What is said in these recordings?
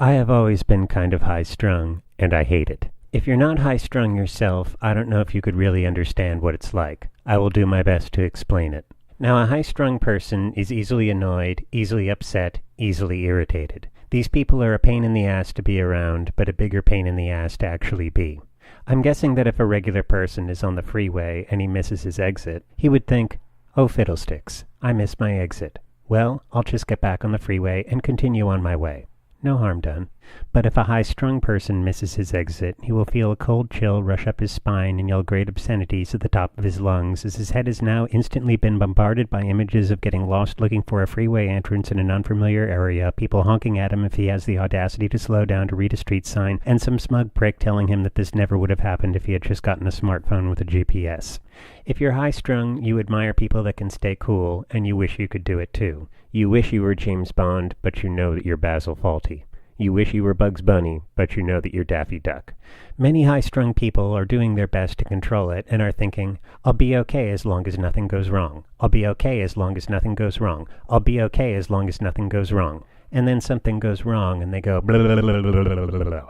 I have always been kind of high-strung, and I hate it. If you're not high-strung yourself, I don't know if you could really understand what it's like. I will do my best to explain it. Now, a high-strung person is easily annoyed, easily upset, easily irritated. These people are a pain in the ass to be around, but a bigger pain in the ass to actually be. I'm guessing that if a regular person is on the freeway and he misses his exit, he would think, "Oh fiddlesticks, I missed my exit. Well, I'll just get back on the freeway and continue on my way. No harm done." But if a high-strung person misses his exit, he will feel a cold chill rush up his spine and yell great obscenities at the top of his lungs as his head has now instantly been bombarded by images of getting lost looking for a freeway entrance in an unfamiliar area, people honking at him if he has the audacity to slow down to read a street sign, and some smug prick telling him that this never would have happened if he had just gotten a smartphone with a GPS. If you're high-strung, you admire people that can stay cool, and you wish you could do it too. You wish you were James Bond, but you know that you're Basil Fawlty. You wish you were Bugs Bunny, but you know that you're Daffy Duck. Many high-strung people are doing their best to control it and are thinking, "I'll be okay as long as nothing goes wrong. I'll be okay as long as nothing goes wrong. I'll be okay as long as nothing goes wrong." And then something goes wrong and they go blah, blah, blah, blah, blah, blah, blah.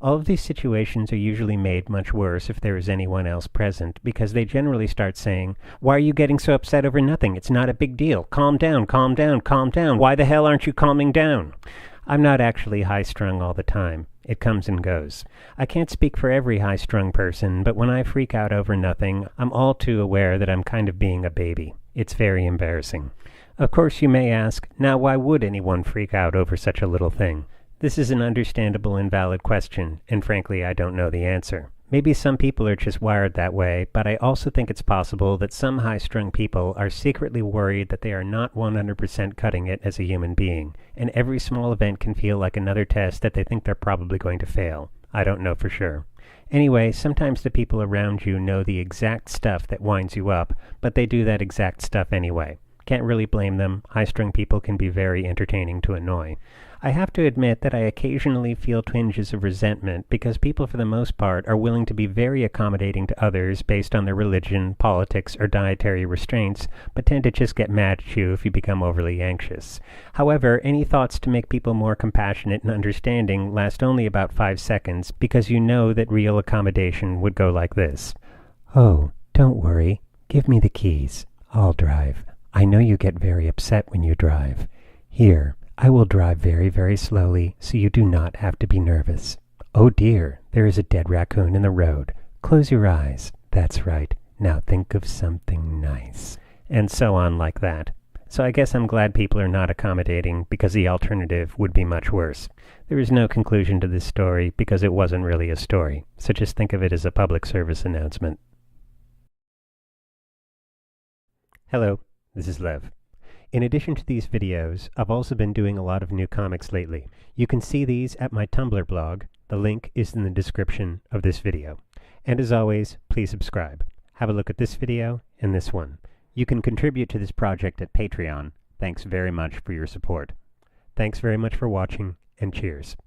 All of these situations are usually made much worse if there is anyone else present, because they generally start saying, "Why are you getting so upset over nothing? It's not a big deal. Calm down, calm down, calm down. Why the hell aren't you calming down?" I'm not actually high-strung all the time. It comes and goes. I can't speak for every high-strung person, but when I freak out over nothing, I'm all too aware that I'm kind of being a baby. It's very embarrassing. Of course you may ask, now why would anyone freak out over such a little thing? This is an understandable and valid question, and frankly I don't know the answer. Maybe some people are just wired that way, but I also think it's possible that some high-strung people are secretly worried that they are not 100% cutting it as a human being, and every small event can feel like another test that they think they're probably going to fail. I don't know for sure. Anyway, sometimes the people around you know the exact stuff that winds you up, but they do that exact stuff anyway. Can't really blame them. High-strung people can be very entertaining to annoy. I have to admit that I occasionally feel twinges of resentment because people for the most part are willing to be very accommodating to others based on their religion, politics, or dietary restraints, but tend to just get mad at you if you become overly anxious. However, any thoughts to make people more compassionate and understanding last only about 5 seconds because you know that real accommodation would go like this. "Oh, don't worry. Give me the keys. I'll drive. I know you get very upset when you drive. Here, I will drive very, very slowly so you do not have to be nervous. Oh dear, there is a dead raccoon in the road. Close your eyes. That's right. Now think of something nice." And so on like that. So I guess I'm glad people are not accommodating because the alternative would be much worse. There is no conclusion to this story because it wasn't really a story, so just think of it as a public service announcement. Hello, this is Lev. In addition to these videos, I've also been doing a lot of new comics lately. You can see these at my Tumblr blog. The link is in the description of this video. And as always, please subscribe. Have a look at this video and this one. You can contribute to this project at Patreon. Thanks very much for your support. Thanks very much for watching, and cheers.